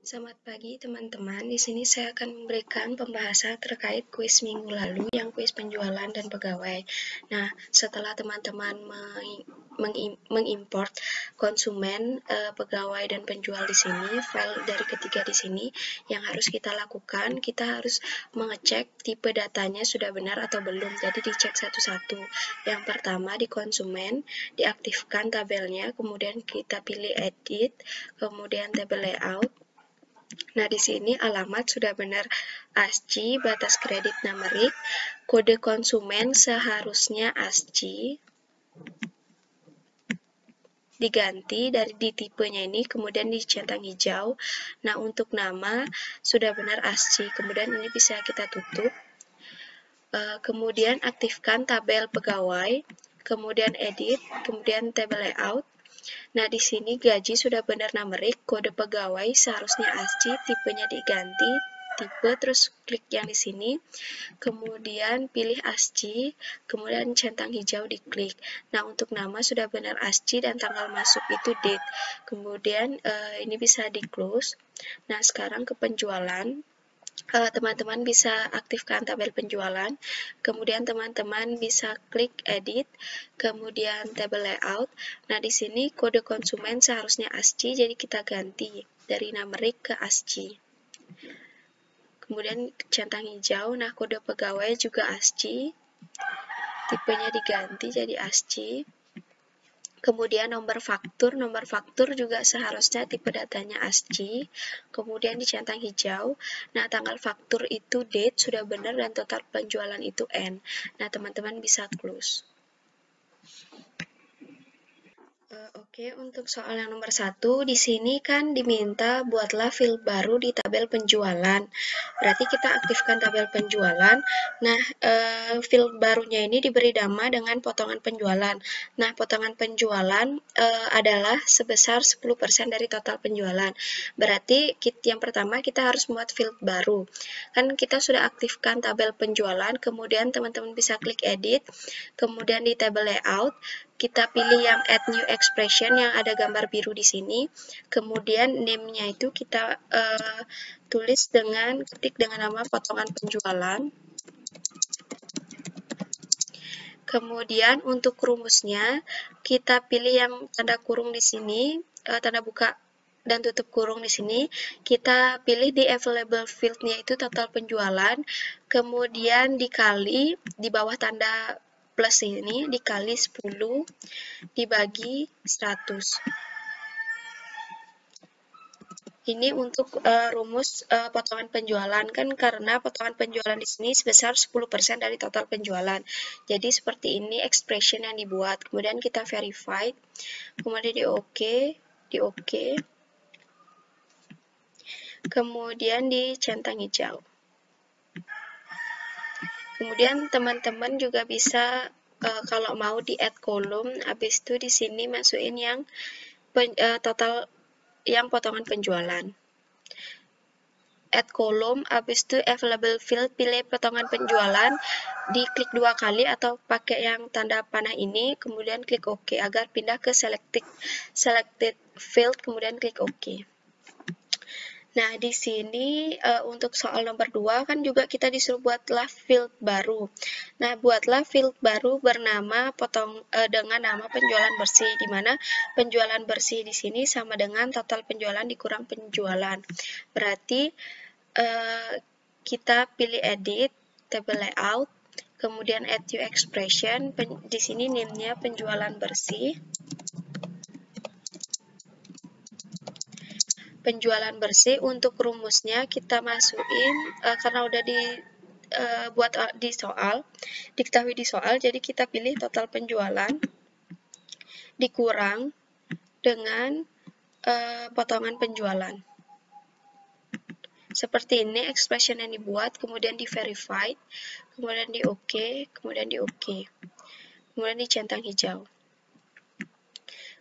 Selamat pagi teman-teman. Di sini saya akan memberikan pembahasan terkait kuis minggu lalu yang kuis penjualan dan pegawai. Nah, setelah teman-teman mengimport konsumen, pegawai dan penjual di sini, file dari ketiga di sini yang harus kita lakukan, kita harus mengecek tipe datanya sudah benar atau belum. Jadi dicek satu-satu. Yang pertama di konsumen, diaktifkan tabelnya, kemudian kita pilih edit, kemudian tabel layout. Nah, di sini alamat sudah benar ASCII, batas kredit numerik, kode konsumen seharusnya ASCII, diganti dari di tipenya ini, kemudian dicentang hijau. Nah, untuk nama sudah benar ASCII, kemudian ini bisa kita tutup. Kemudian aktifkan tabel pegawai, kemudian edit, kemudian tabel layout. Nah, di sini gaji sudah benar numerik, kode pegawai seharusnya ASCII, tipenya diganti, tipe, terus klik yang di sini, kemudian pilih ASCII, kemudian centang hijau diklik. Nah, untuk nama sudah benar ASCII dan tanggal masuk itu date. Kemudian ini bisa di close. Nah, sekarang ke penjualan. Teman-teman bisa aktifkan tabel penjualan, kemudian teman-teman bisa klik edit, kemudian tabel layout. Nah, di sini kode konsumen seharusnya ASCII, jadi kita ganti dari numerik ke ASCII. Kemudian centang hijau, nah kode pegawai juga ASCII, tipenya diganti jadi ASCII. Kemudian nomor faktur juga seharusnya tipe datanya ASCII, kemudian dicentang hijau. Nah, tanggal faktur itu date sudah benar dan total penjualan itu N. Nah, teman-teman bisa close. Oke, untuk soal yang nomor 1, di sini kan diminta buatlah field baru di tabel penjualan. Berarti kita aktifkan tabel penjualan. Nah, field barunya ini diberi nama dengan potongan penjualan. Nah, potongan penjualan adalah sebesar 10% dari total penjualan. Berarti yang pertama kita harus membuat field baru. Kan kita sudah aktifkan tabel penjualan, kemudian teman-teman bisa klik edit, kemudian di tabel layout, kita pilih yang add new expression yang ada gambar biru di sini. Kemudian name-nya itu kita ketik dengan nama potongan penjualan. Kemudian untuk rumusnya kita pilih yang tanda kurung di sini, tanda buka dan tutup kurung di sini. Kita pilih di available field-nya itu total penjualan, kemudian dikali di bawah tanda plus ini dikali 10 dibagi 100. Ini untuk rumus potongan penjualan, kan karena potongan penjualan di sini sebesar 10% dari total penjualan. Jadi seperti ini expression yang dibuat. Kemudian kita verify, kemudian di OK, kemudian dicentang hijau. Kemudian teman-teman juga bisa kalau mau di add column, habis itu di sini masukin yang total yang potongan penjualan. Add column, habis itu available field, pilih potongan penjualan, diklik 2 kali atau pakai yang tanda panah ini, kemudian klik OK agar pindah ke selected field, kemudian klik OK. Nah, di sini untuk soal nomor 2 kan juga kita disuruh buatlah field baru. Nah, buatlah field baru bernama dengan nama penjualan bersih, di mana penjualan bersih di sini sama dengan total penjualan dikurang penjualan. Berarti kita pilih edit, table layout, kemudian add new expression, di sini name-nya penjualan bersih. Penjualan bersih untuk rumusnya kita masukin karena udah dibuat di soal, diketahui di soal, jadi kita pilih total penjualan dikurang dengan potongan penjualan. Seperti ini expression yang dibuat, kemudian di verify, kemudian di OK, kemudian di OK, kemudian dicentang hijau,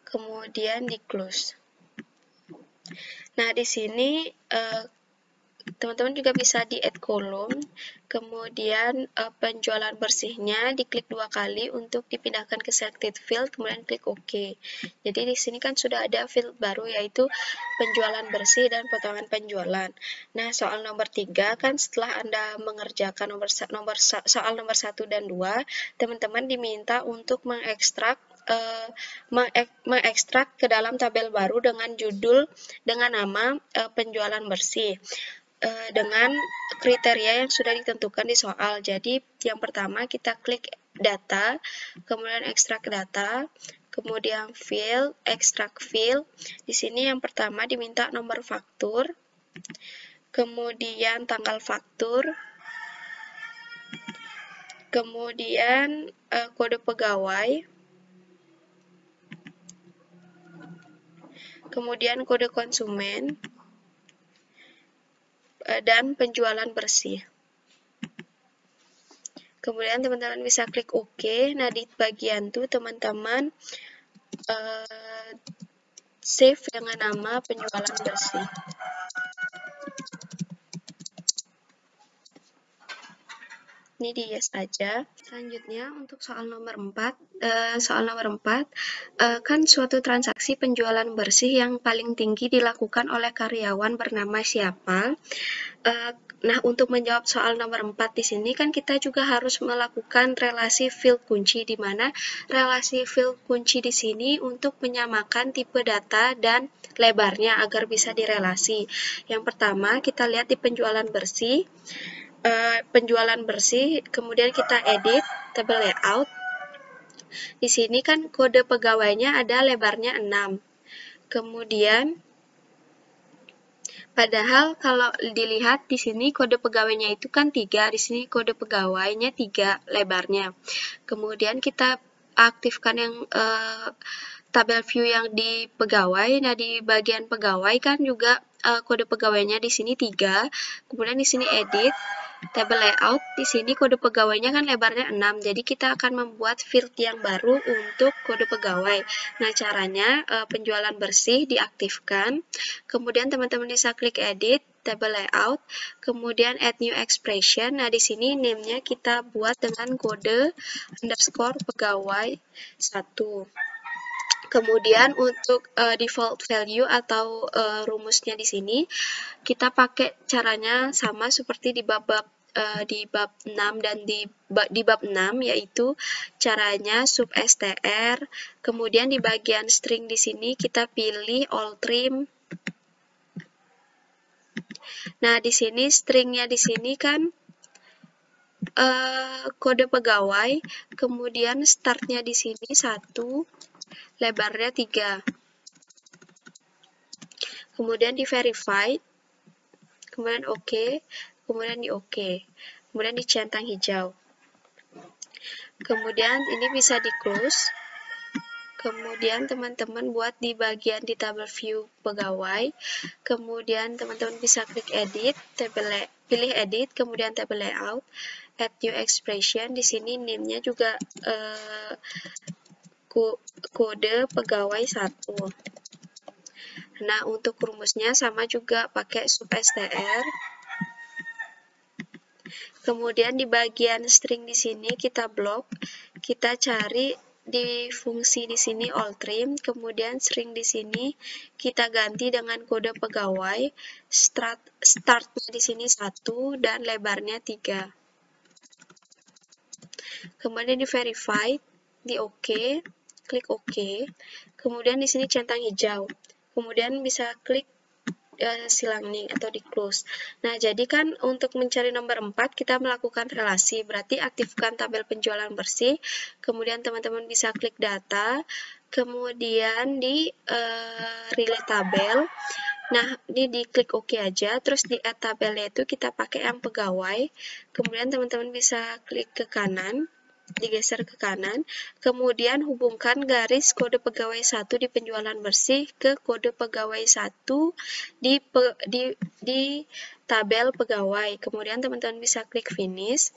kemudian di close. Nah, di sini teman-teman juga bisa di add column, kemudian penjualan bersihnya diklik 2 kali untuk dipindahkan ke selected field, kemudian klik OK. Jadi di sini kan sudah ada field baru yaitu penjualan bersih dan potongan penjualan. Nah, soal nomor 3 kan setelah Anda mengerjakan soal nomor 1 dan 2, teman-teman diminta untuk mengekstrak ke dalam tabel baru dengan judul dengan nama penjualan bersih dengan kriteria yang sudah ditentukan di soal. Jadi yang pertama kita klik data, kemudian ekstrak data, kemudian field, ekstrak field. Di sini yang pertama diminta nomor faktur, kemudian tanggal faktur, kemudian kode pegawai, kemudian kode konsumen, dan penjualan bersih. Kemudian teman-teman bisa klik OK. Nah, di bagian itu teman-teman save dengan nama penjualan bersih. Ini di yes aja. Selanjutnya untuk soal nomor 4, kan suatu transaksi penjualan bersih yang paling tinggi dilakukan oleh karyawan bernama siapa? Nah, untuk menjawab soal nomor 4 di sini kan kita juga harus melakukan relasi field kunci, di mana relasi field kunci di sini untuk menyamakan tipe data dan lebarnya agar bisa direlasi. Yang pertama, kita lihat di penjualan bersih, kemudian kita edit tabel layout. Di sini kan kode pegawainya ada lebarnya 6. Kemudian padahal kalau dilihat di sini kode pegawainya itu kan 3, di sini kode pegawainya 3 lebarnya. Kemudian kita aktifkan yang tabel view yang di pegawai. Nah, di bagian pegawai kan juga kode pegawainya di sini 3. Kemudian di sini edit tabel layout, di sini kode pegawainya kan lebarnya 6. Jadi kita akan membuat field yang baru untuk kode pegawai. Nah, caranya penjualan bersih diaktifkan. Kemudian teman-teman bisa klik edit table layout, kemudian add new expression. Nah, di sini name-nya kita buat dengan kode underscore pegawai 1. Kemudian untuk default value atau rumusnya di sini kita pakai caranya sama seperti di bab 6 dan di bab 6, yaitu caranya sub str, kemudian di bagian string di sini kita pilih all trim. Nah, di sini stringnya di sini kan kode pegawai, kemudian startnya di sini 1, lebarnya 3. Kemudian di verified, kemudian OK, kemudian di OK, kemudian dicentang hijau. Kemudian ini bisa di close. Kemudian teman-teman buat di bagian di tabel view pegawai. Kemudian teman-teman bisa klik edit, pilih edit, kemudian table layout, add new expression. Di sini name-nya juga kode pegawai 1. Nah, untuk rumusnya sama juga pakai sub str. Kemudian di bagian string di sini kita blok, kita cari di fungsi di sini all trim, kemudian string di sini kita ganti dengan kode pegawai, startnya di sini 1 dan lebarnya 3. Kemudian di verify, di OK, klik OK. Kemudian di sini centang hijau. Kemudian bisa klik silang ning atau di close. Nah, jadi kan untuk mencari nomor 4 kita melakukan relasi, berarti aktifkan tabel penjualan bersih, kemudian teman-teman bisa klik data, kemudian di relate tabel. Nah, ini di klik OK aja, terus di add tabelnya itu kita pakai yang pegawai, kemudian teman-teman bisa klik ke kanan, digeser ke kanan, kemudian hubungkan garis kode pegawai 1 di penjualan bersih ke kode pegawai 1 di tabel pegawai. Kemudian teman-teman bisa klik finish.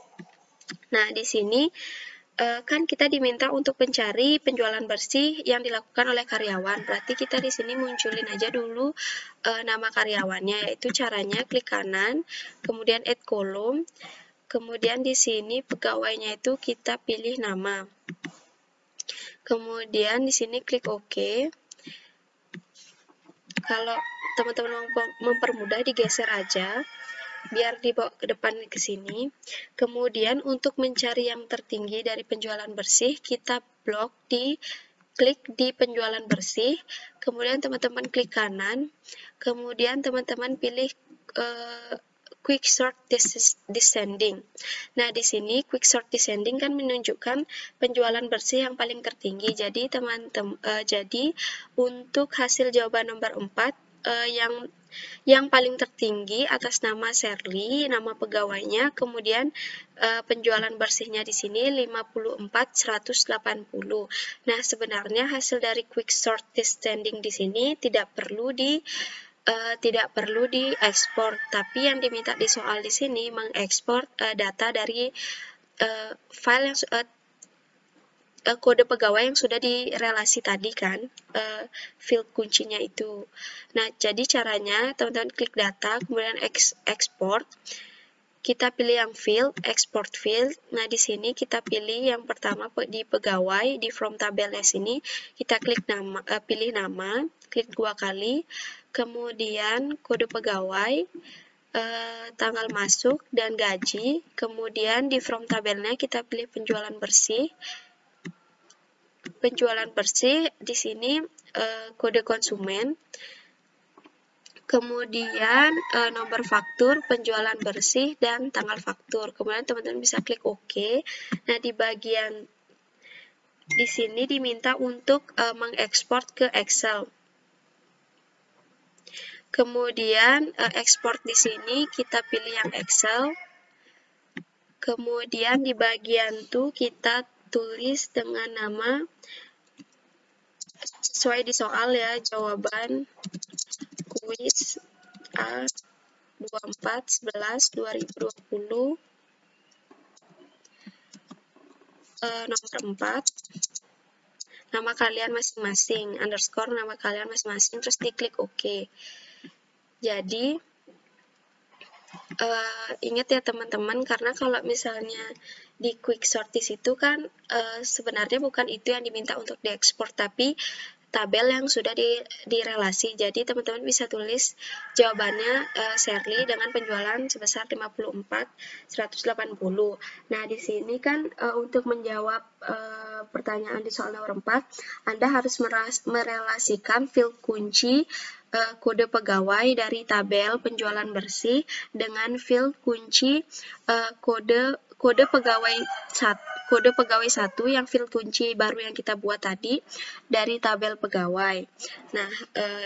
Nah, di sini kan kita diminta untuk mencari penjualan bersih yang dilakukan oleh karyawan. Berarti kita di sini munculin aja dulu nama karyawannya, yaitu caranya klik kanan, kemudian add column, kemudian di sini pegawainya itu kita pilih nama. Kemudian di sini klik OK. Kalau teman-teman mempermudah, digeser aja biar dibawa ke depan ke sini. Kemudian untuk mencari yang tertinggi dari penjualan bersih, kita klik di penjualan bersih, kemudian teman-teman klik kanan, kemudian teman-teman pilih quick sort descending. Nah, di sini quick sort descending kan menunjukkan penjualan bersih yang paling tertinggi. Jadi jadi untuk hasil jawaban nomor 4 yang paling tertinggi atas nama Sherly, nama pegawainya, kemudian penjualan bersihnya di sini 54.180. Nah, sebenarnya hasil dari quick sort descending di sini tidak perlu diekspor, tapi yang diminta di soal di sini mengekspor data dari file yang kode pegawai yang sudah direlasi tadi kan, field kuncinya itu. Nah, jadi caranya teman-teman klik data, kemudian export. Kita pilih yang field, export field. Nah, di sini kita pilih yang pertama di pegawai, di from tabelnya sini, kita klik nama, pilih nama, klik 2 kali, kemudian kode pegawai, tanggal masuk, dan gaji. Kemudian di from tabelnya kita pilih penjualan bersih. Penjualan bersih di sini kode konsumen. Kemudian nomor faktur, penjualan bersih, dan tanggal faktur. Kemudian teman-teman bisa klik OK. Nah, di bagian di sini diminta untuk mengekspor ke Excel. Kemudian ekspor di sini kita pilih yang Excel. Kemudian di bagian tuh kita tulis dengan nama sesuai di soal ya, jawaban kuis A24/11/2020 nomor 4, nama kalian masing-masing, underscore nama kalian masing-masing, terus diklik OK. Jadi ingat ya teman-teman, karena kalau misalnya di quick sort di situ kan sebenarnya bukan itu yang diminta untuk diekspor, tapi tabel yang sudah direlasi. Jadi teman-teman bisa tulis jawabannya Sherly dengan penjualan sebesar 54.180. Nah, di sini kan untuk menjawab pertanyaan di soal nomor 4, Anda harus merelasikan field kunci kode pegawai dari tabel penjualan bersih dengan field kunci kode pegawai 1 yang field kunci baru yang kita buat tadi dari tabel pegawai. Nah,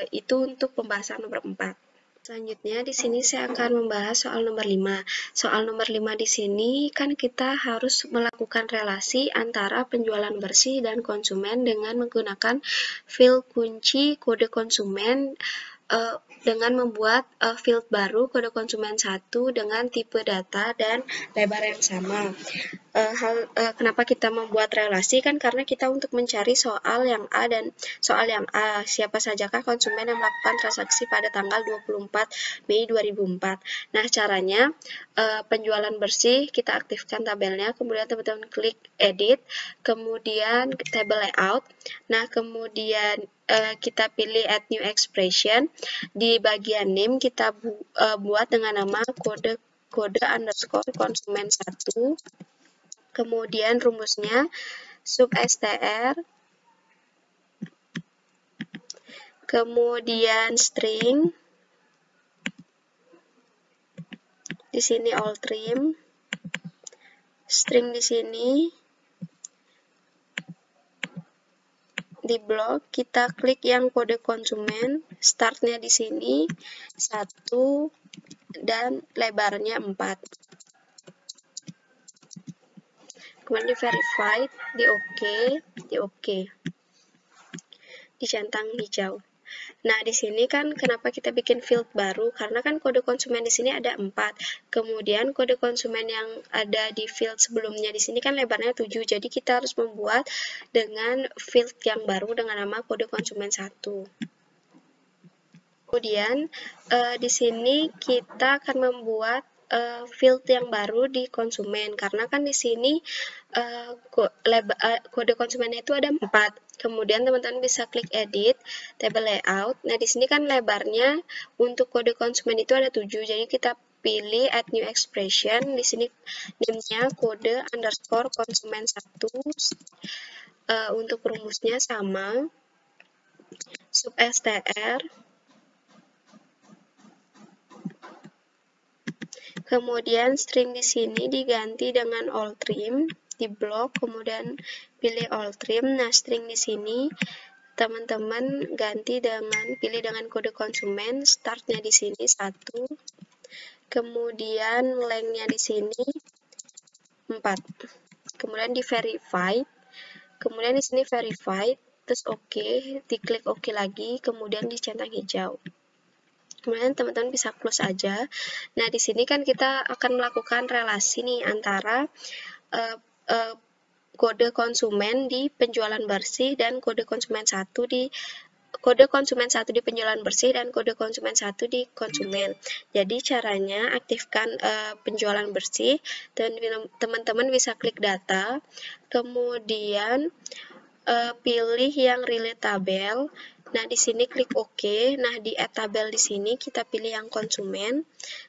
itu untuk pembahasan nomor 4. Selanjutnya di sini saya akan membahas soal nomor 5. Soal nomor 5 di sini kan kita harus melakukan relasi antara penjualan bersih dan konsumen dengan menggunakan field kunci kode konsumen dengan membuat field baru kode konsumen 1 dengan tipe data dan lebar yang sama. Kenapa kita membuat relasi? Kan karena kita untuk mencari soal yang A dan soal yang A, siapa sajakah konsumen yang melakukan transaksi pada tanggal 24 Mei 2004. Nah, caranya penjualan bersih, kita aktifkan tabelnya, kemudian teman-teman klik edit, kemudian table layout. Nah, kemudian kita pilih add new expression. Di bagian name kita buat dengan nama kode underscore konsumen 1. Kemudian rumusnya sub str, kemudian string, di sini all trim, string di sini, di blok kita klik yang kode konsumen, startnya di sini 1 dan lebarnya 4. Kemudian di verified, di OK, dicentang hijau. Nah, di sini kan kenapa kita bikin field baru? Karena kan kode konsumen di sini ada 4. Kemudian kode konsumen yang ada di field sebelumnya di sini kan lebarnya 7. Jadi kita harus membuat dengan field yang baru dengan nama kode konsumen 1. Kemudian di sini kita akan membuat field yang baru di konsumen, karena kan di sini kode konsumennya itu ada 4. Kemudian teman-teman bisa klik edit, table layout. Nah, di sini kan lebarnya untuk kode konsumen itu ada 7. Jadi kita pilih add new expression. Di sini name-nya kode underscore konsumen 1. Untuk rumusnya sama sub str. Kemudian string di sini diganti dengan all trim di blok, kemudian pilih all trim. Nah, string di sini teman-teman ganti dengan pilih dengan kode konsumen, startnya di sini 1. Kemudian length-nya di sini 4. Kemudian di verified. Kemudian di sini verified, terus oke, diklik oke lagi, kemudian dicentang hijau. Kemudian teman-teman bisa close aja. Nah, di sini kan kita akan melakukan relasi nih antara kode konsumen di penjualan bersih dan kode konsumen 1 di penjualan bersih dan kode konsumen 1 di konsumen. Jadi caranya aktifkan penjualan bersih, dan teman-teman bisa klik data, kemudian pilih yang relate tabel. Nah, di sini klik OK. Nah, di add tabel di sini kita pilih yang konsumen,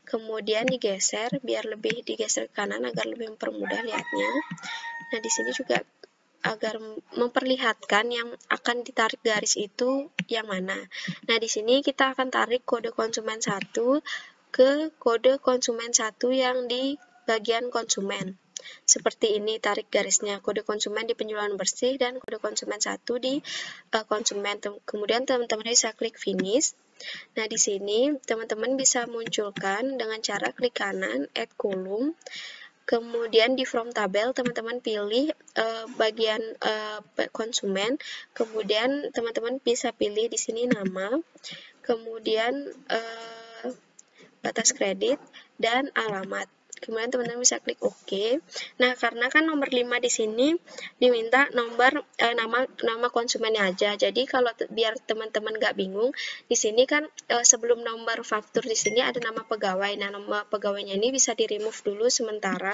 kemudian digeser biar lebih digeser ke kanan agar lebih mempermudah lihatnya. Nah, di sini juga agar memperlihatkan yang akan ditarik garis itu yang mana. Nah, di sini kita akan tarik kode konsumen 1 ke kode konsumen 1 yang di bagian konsumen. Seperti ini tarik garisnya, kode konsumen di penjualan bersih dan kode konsumen 1 di konsumen. Kemudian teman-teman bisa klik finish. Nah, di sini teman-teman bisa munculkan dengan cara klik kanan add column. Kemudian di from tabel teman-teman pilih bagian konsumen. Kemudian teman-teman bisa pilih di sini nama. Kemudian batas kredit dan alamat. Kemudian teman-teman bisa klik OK. Nah, karena kan nomor 5 di sini diminta nama konsumennya aja. Jadi kalau biar teman-teman nggak bingung, di sini kan sebelum nomor faktur di sini ada nama pegawai. Nah, nama pegawainya ini bisa di-remove dulu sementara.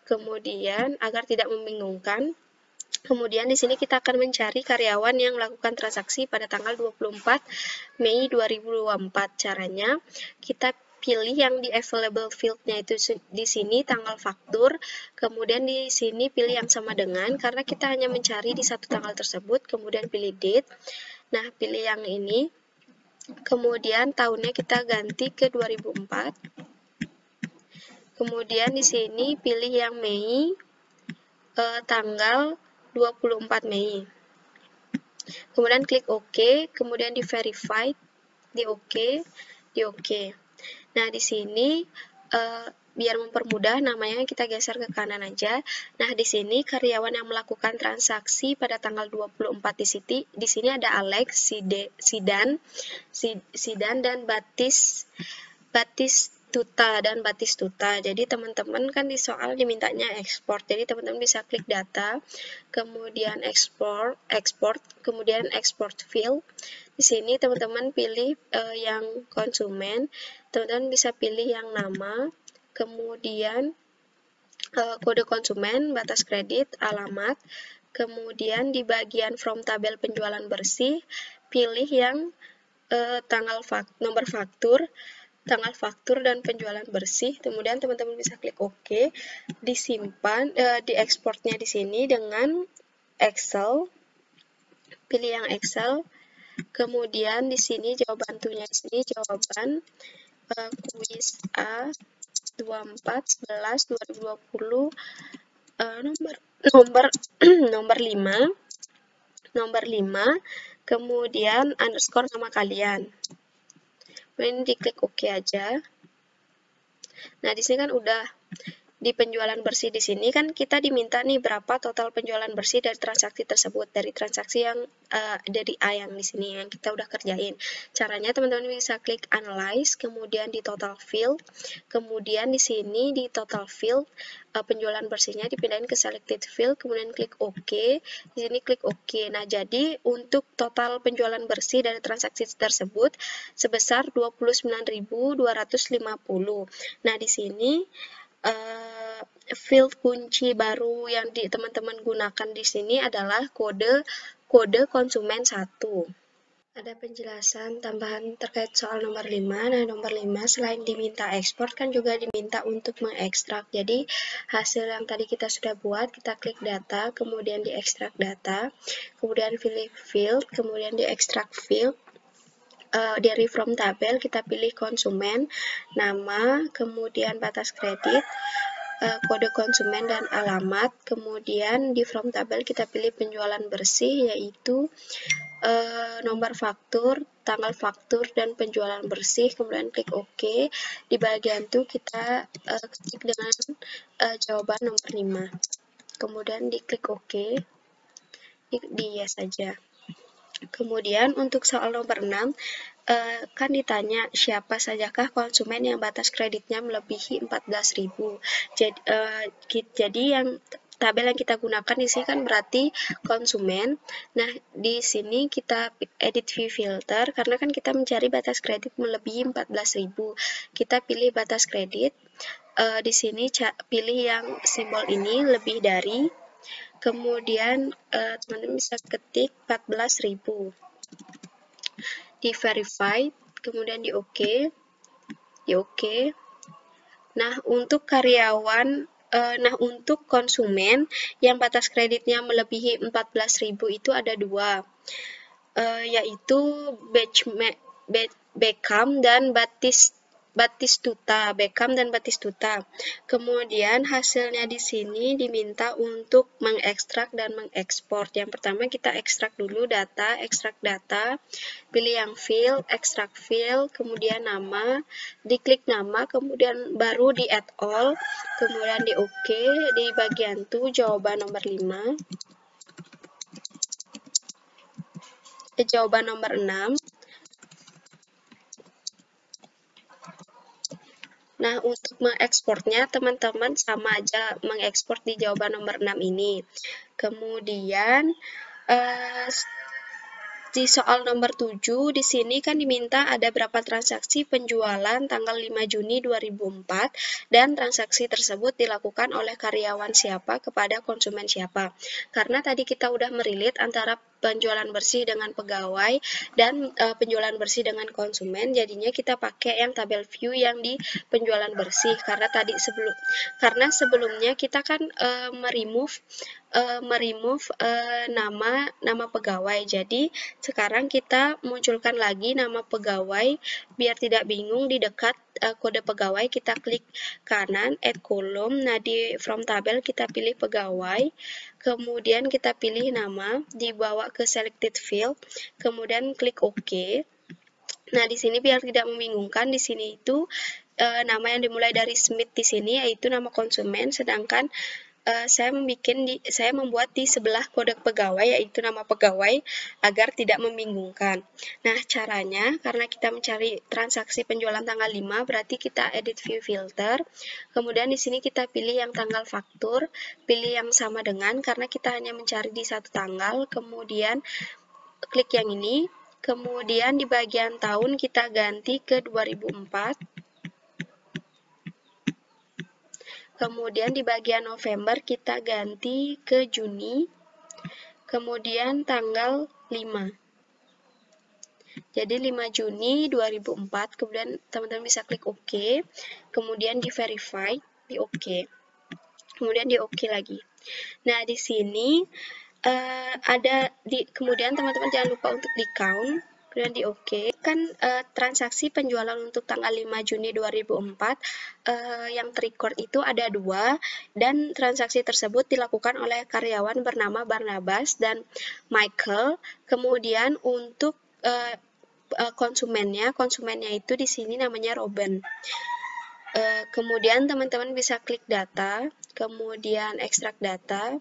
Kemudian agar tidak membingungkan, kemudian di sini kita akan mencari karyawan yang melakukan transaksi pada tanggal 24 Mei 2024. Caranya kita pilih yang di available field-nya itu di sini tanggal faktur, kemudian di sini pilih yang sama dengan, karena kita hanya mencari di satu tanggal tersebut, kemudian pilih date. Nah, pilih yang ini. Kemudian tahunnya kita ganti ke 2004. Kemudian di sini pilih yang Mei, tanggal 24 Mei. Kemudian klik OK, kemudian di verified, di OK, di OK. Nah, di sini biar mempermudah namanya kita geser ke kanan aja. Nah, di sini karyawan yang melakukan transaksi pada tanggal 24 di sini ada Alex, Sidan dan Batistuta. Jadi teman-teman kan di soal dimintanya ekspor. Jadi teman-teman bisa klik data, kemudian export, kemudian export field. Di sini teman-teman pilih yang konsumen, teman-teman bisa pilih yang nama, kemudian kode konsumen, batas kredit, alamat, kemudian di bagian from tabel penjualan bersih, pilih yang nomor faktur, tanggal faktur dan penjualan bersih. Kemudian teman-teman bisa klik OK, disimpan, diekspornya di sini dengan Excel, pilih yang Excel. Kemudian di sini jawabannya di sini jawaban kuis A 24/11/2020 nomor 5, kemudian underscore nama kalian. Ini diklik OK aja. Nah, di sini kan udah di penjualan bersih di sini kan kita diminta nih berapa total penjualan bersih dari transaksi tersebut, dari transaksi yang dari A yang di sini yang kita udah kerjain. Caranya teman-teman bisa klik analyze, kemudian di total field, kemudian di sini di total field penjualan bersihnya dipindahin ke selected field, kemudian klik OK. Di sini klik OK. Nah, jadi untuk total penjualan bersih dari transaksi tersebut sebesar 29.250. Nah, di sini field kunci baru yang teman-teman gunakan di sini adalah kode konsumen 1. Ada penjelasan tambahan terkait soal nomor 5. Nah, nomor 5 selain diminta ekspor kan juga diminta untuk mengekstrak. Jadi, hasil yang tadi kita sudah buat, kita klik data, kemudian diekstrak data, kemudian pilih field, kemudian diekstrak field. Dari from tabel kita pilih konsumen, nama, kemudian batas kredit, kode konsumen dan alamat, kemudian di from tabel kita pilih penjualan bersih yaitu nomor faktur, tanggal faktur, dan penjualan bersih, kemudian klik OK. Di bagian itu kita klik dengan jawaban nomor 5. Kemudian diklik OK, di yes saja. Kemudian untuk soal nomor 6, kan ditanya siapa sajakah konsumen yang batas kreditnya melebihi 14.000. Jadi yang tabel yang kita gunakan di sini kan berarti konsumen. Nah, di sini kita edit view filter karena kan kita mencari batas kredit melebihi 14.000. Kita pilih batas kredit. Di sini pilih yang simbol ini lebih dari. Kemudian teman-teman bisa ketik 14.000. Di verify, kemudian di OK. Di OK. Nah, untuk karyawan untuk konsumen yang batas kreditnya melebihi 14.000 itu ada 2, yaitu Beckham dan Batistuta. Kemudian hasilnya di sini diminta untuk mengekstrak dan mengekspor. Yang pertama kita ekstrak dulu data, ekstrak data, pilih yang field, ekstrak field, kemudian nama, diklik nama, kemudian baru di add all, kemudian di OK, di bagian itu jawaban nomor 5. Jawaban nomor 6. Nah, untuk mengekspornya, teman-teman sama aja mengekspor di jawaban nomor 6 ini. Kemudian, di soal nomor 7, di sini kan diminta ada berapa transaksi penjualan tanggal 5 Juni 2004 dan transaksi tersebut dilakukan oleh karyawan siapa kepada konsumen siapa. Karena tadi kita udah merilit antara penjualan bersih dengan pegawai dan penjualan bersih dengan konsumen, jadinya kita pakai yang tabel view yang di penjualan bersih karena sebelumnya kita kan meremove nama pegawai. Jadi sekarang kita munculkan lagi nama pegawai biar tidak bingung. Di dekat kode pegawai kita klik kanan add column. Nah, di from tabel kita pilih pegawai, kemudian kita pilih nama, dibawa ke selected field, kemudian klik OK. Nah, di sini biar tidak membingungkan, di sini itu nama yang dimulai dari Smith di sini yaitu nama konsumen, sedangkan saya membuat di sebelah kode pegawai yaitu nama pegawai agar tidak membingungkan. Nah, caranya karena kita mencari transaksi penjualan tanggal 5, berarti kita edit view filter. Kemudian di sini kita pilih yang tanggal faktur, pilih yang sama dengan karena kita hanya mencari di satu tanggal, kemudian klik yang ini. Kemudian di bagian tahun kita ganti ke 2004. Kemudian di bagian November kita ganti ke Juni, kemudian tanggal 5. Jadi 5 Juni 2004, kemudian teman-teman bisa klik OK, kemudian di verify, di OK, kemudian di OK lagi. Nah, di sini kemudian teman-teman jangan lupa untuk di count, kemudian di OK. Kan transaksi penjualan untuk tanggal 5 Juni 2004 yang terrecord itu ada 2, dan transaksi tersebut dilakukan oleh karyawan bernama Barnabas dan Michael. Kemudian untuk konsumennya itu di sini namanya Robin. Kemudian teman-teman bisa klik data, kemudian ekstrak data.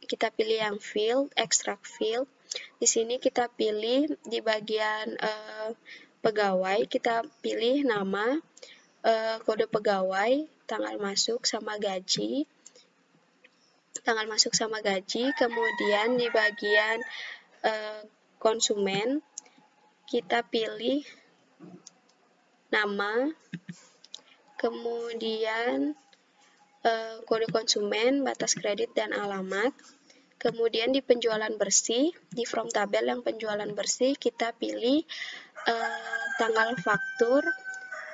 Kita pilih yang field, extract field. Di sini kita pilih di bagian pegawai, kita pilih nama, kode pegawai, tanggal masuk sama gaji. Kemudian di bagian konsumen, kita pilih nama, kemudian kode konsumen, batas kredit, dan alamat. Kemudian di penjualan bersih, di from tabel yang penjualan bersih, kita pilih tanggal faktur,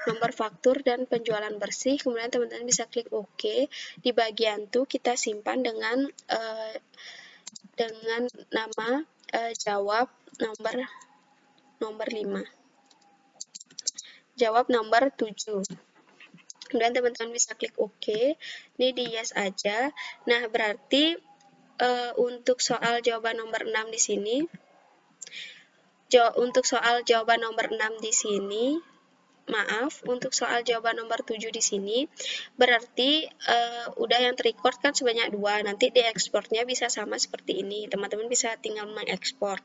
nomor faktur, dan penjualan bersih. Kemudian teman-teman bisa klik OK. Di bagian to kita simpan dengan nama jawab nomor 5. Jawab nomor 7. Kemudian teman-teman bisa klik OK. Ini di yes aja. Nah, berarti untuk soal jawaban nomor 6 di sini, untuk soal jawaban nomor 6 di sini, untuk soal jawaban nomor 7 di sini, berarti udah yang terrecord kan sebanyak 2, nanti diekspornya bisa sama seperti ini, teman-teman bisa tinggal mengekspor.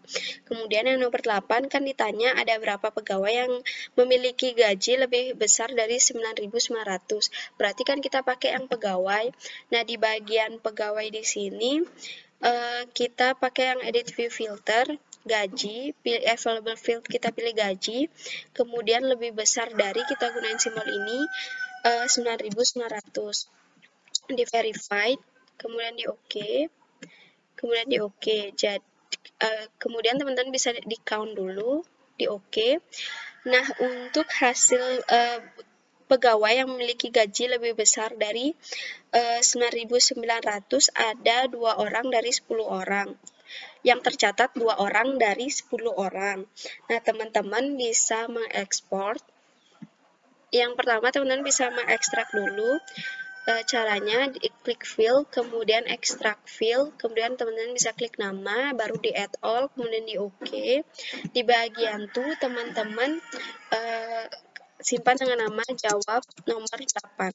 Kemudian yang nomor 8 kan ditanya ada berapa pegawai yang memiliki gaji lebih besar dari 9.900, berarti kan kita pakai yang pegawai. Nah, di bagian pegawai di sini, kita pakai yang edit view filter, gaji, pilih available field, kita pilih gaji, kemudian lebih besar dari, kita gunain simbol ini, 9.900, di verified, kemudian di OK, jadi kemudian teman-teman bisa di count dulu, di OK. Nah, untuk hasil pegawai yang memiliki gaji lebih besar dari 9.900 ada 2 orang dari 10 orang. Yang tercatat 2 orang dari 10 orang. Nah, teman-teman bisa mengekspor. Yang pertama, teman-teman bisa mengekstrak dulu. Caranya klik fill, kemudian extract fill, kemudian teman-teman bisa klik nama, baru di add all, kemudian di OK. Di bagian to, teman-teman simpan dengan nama jawab nomor 8.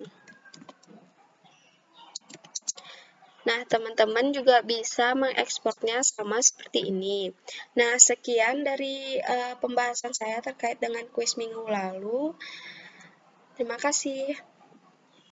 Nah, teman-teman juga bisa mengekspornya sama seperti ini. Nah, sekian dari pembahasan saya terkait dengan kuis minggu lalu. Terima kasih.